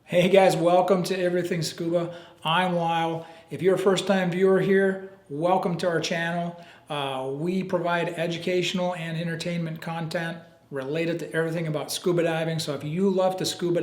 Hey guys, welcome to Everything Scuba. I'm Lyell. If you're a first-time viewer here, welcome to our channel. We provide educational and entertainment content related to everything about scuba diving. So if you love to scuba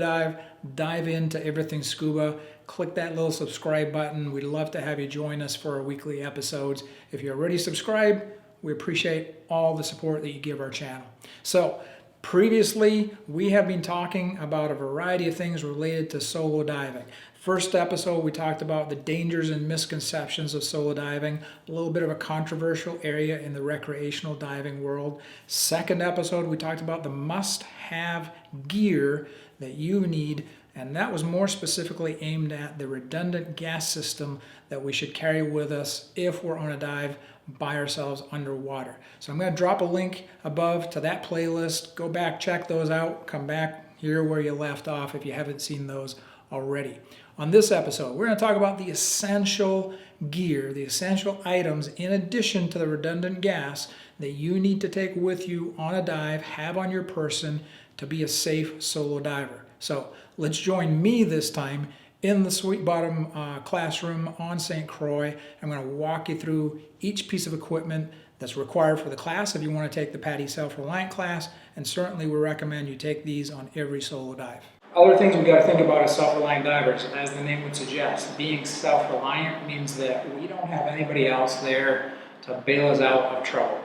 dive into Everything Scuba. Click that little subscribe button. We'd love to have you join us for our weekly episodes. If you're already subscribed, we appreciate all the support that you give our channel. So previously, we have been talking about a variety of things related to solo diving. First episode, we talked about the dangers and misconceptions of solo diving, a little bit of a controversial area in the recreational diving world. Second episode, we talked about the must-have gear that you need, and that was more specifically aimed at the redundant gas system that we should carry with us if we're on a dive by ourselves underwater. So I'm going to drop a link above to that playlist. Go back, check those out, come back here where you left off if you haven't seen those already. On this episode, we're going to talk about the essential gear, the essential items in addition to the redundant gas that you need to take with you on a dive, have on your person to be a safe solo diver. So let's join me this time in the Sweet Bottom classroom on St. Croix. I'm going to walk you through each piece of equipment that's required for the class if you want to take the PADI Self-Reliant class, and certainly we recommend you take these on every solo dive. Other things we got to think about as self-reliant divers, as the name would suggest. Being self-reliant means that we don't have anybody else there to bail us out of trouble.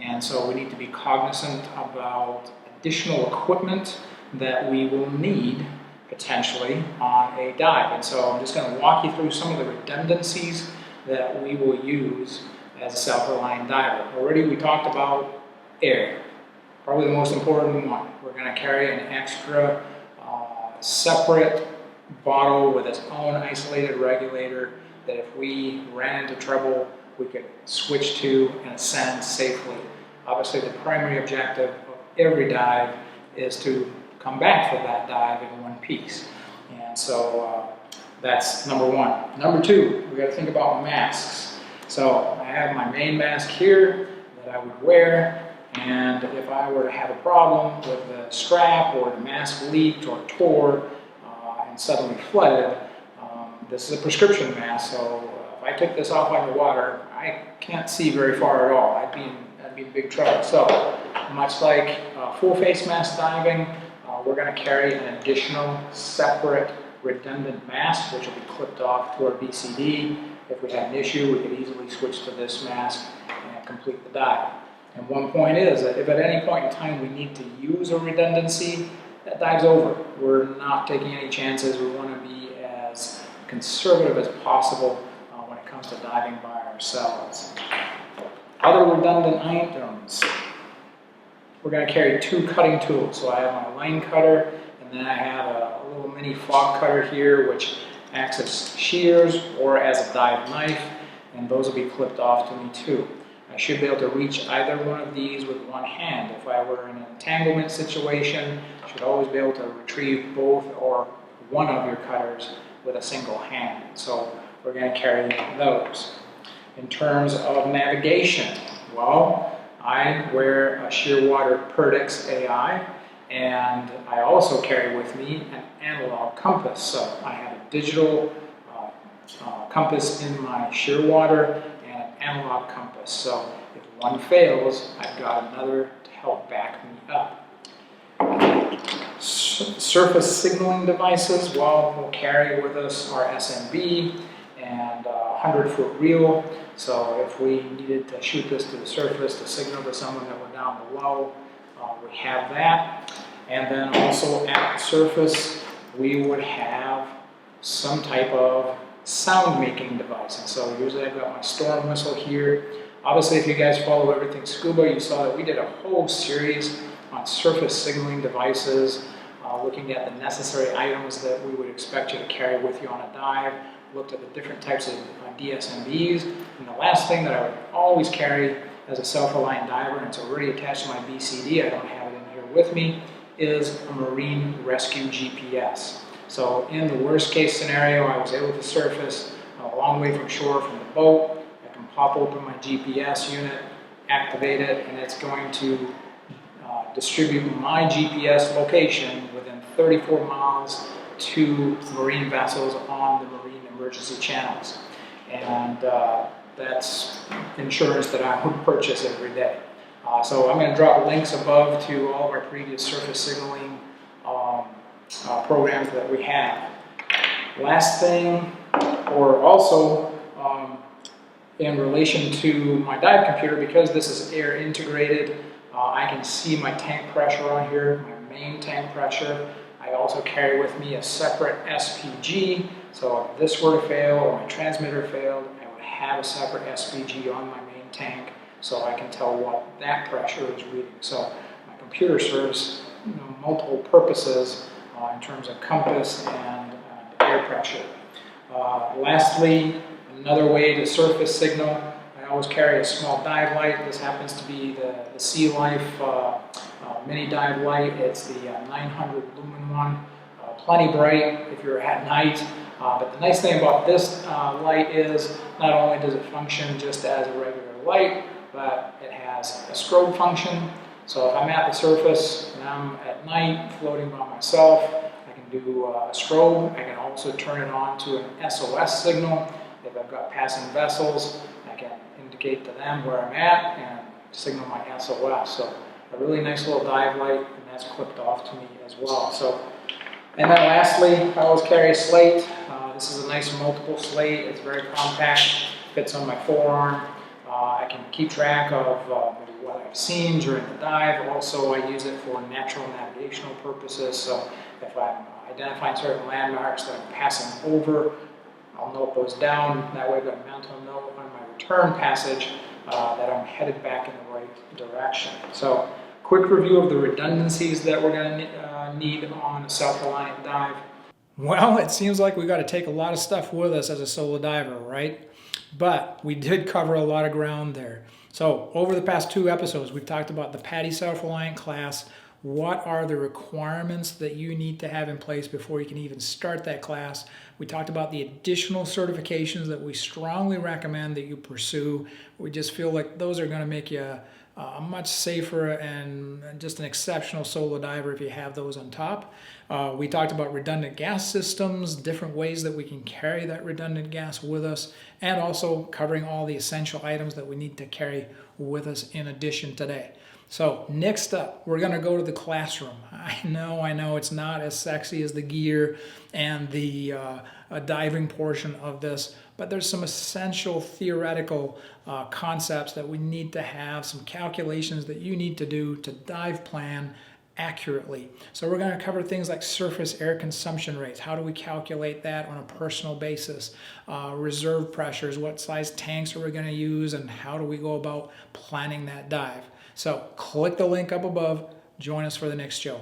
And so we need to be cognizant about additional equipment that we will need potentially on a dive. And so I'm just going to walk you through some of the redundancies that we will use as a self-reliant diver. Already we talked about air, probably the most important one. We're going to carry an extra separate bottle with its own isolated regulator that if we ran into trouble, we could switch to and ascend safely. Obviously the primary objective of every dive is to come back from that dive in one piece. And so that's number one. Number two, we got to think about masks. So I have my main mask here that I would wear, and if I were to have a problem with the strap or the mask leaked or tore and suddenly flooded, this is a prescription mask, so if I took this off underwater, I can't see very far at all. I'd be in big trouble. So much like full face mask diving, we're going to carry an additional separate redundant mask, which will be clipped off to our BCD. If we had an issue, we could easily switch to this mask and complete the dive. And one point is that if at any point in time we need to use a redundancy, that dive's over. We're not taking any chances. We want to be as conservative as possible when it comes to diving by ourselves. Other redundant items. We're going to carry two cutting tools. So I have my line cutter, and then I have a little mini fog cutter here, which acts as shears or as a dive knife, and those will be clipped off to me too. I should be able to reach either one of these with one hand. If I were in an entanglement situation, I should always be able to retrieve both or one of your cutters with a single hand. So we're going to carry those. In terms of navigation, well, I wear a Shearwater Perdix AI, and I also carry with me an analog compass. So I have a digital compass in my Shearwater and an analog compass. So if one fails, I've got another to help back me up. Surface signaling devices, well, we'll carry with us our SMB and a 100-foot reel. So if we needed to shoot this to the surface to signal to someone that we're down below, we have that. And then also at the surface, we would have some type of sound-making device. And so usually I've got my storm whistle here. Obviously, if you guys follow Everything Scuba, you saw that we did a whole series on surface signaling devices, looking at the necessary items that we would expect you to carry with you on a dive, looked at the different types of DSMBs, and the last thing that I would always carry as a self-reliant diver, and it's already attached to my BCD, I don't have it in here with me, is a marine rescue GPS. So in the worst case scenario, I was able to surface a long way from shore from the boat. I can pop open my GPS unit, activate it, and it's going to distribute my GPS location within 34 miles to marine vessels on the marine emergency channels. And that's insurance that I would purchase every day. So I'm going to drop links above to all of our previous surface signaling programs that we have. Last thing, or also in relation to my dive computer, because this is air integrated, I can see my tank pressure on here, my main tank pressure. I also carry with me a separate SPG, so if this were to fail or my transmitter failed, I would have a separate SPG on my main tank so I can tell what that pressure is reading. So my computer serves multiple purposes in terms of compass and air pressure. Lastly, another way to surface signal, I always carry a small dive light. This happens to be the Sea Life mini dive light. It's the 900 lumen one. Plenty bright if you're at night. But the nice thing about this light is not only does it function just as a regular light, but it has a strobe function. So if I'm at the surface and I'm at night floating by myself, I can do a strobe. I can also turn it on to an SOS signal. If I've got passing vessels, I can indicate to them where I'm at and signal my SOS. So a really nice little dive light, and that's clipped off to me as well. So, and then lastly, I always carry a slate. This is a nice multiple slate. It's very compact, fits on my forearm. I can keep track of what I've seen during the dive. Also, I use it for natural navigational purposes. So if I'm identifying certain landmarks that I'm passing over, I'll note those down. That way I've got a mental note on my return passage that I'm headed back in the right direction. So, quick review of the redundancies that we're going to need on a self-reliant dive. Well, it seems like we got to take a lot of stuff with us as a solo diver, right? But we did cover a lot of ground there. So over the past 2 episodes, we've talked about the PADI self-reliant class. What are the requirements that you need to have in place before you can even start that class? We talked about the additional certifications that we strongly recommend that you pursue. We just feel like those are going to make you a much safer and just an exceptional solo diver if you have those on top. We talked about redundant gas systems, different ways that we can carry that redundant gas with us, and also covering all the essential items that we need to carry with us in addition today. So next up, we're going to go to the classroom. I know it's not as sexy as the gear and the diving portion of this, but there's some essential theoretical concepts that we need to have, some calculations that you need to do to dive plan accurately. So we're going to cover things like surface air consumption rates. How do we calculate that on a personal basis? Reserve pressures, what size tanks are we going to use, and how do we go about planning that dive? So click the link up above. Join us for the next show.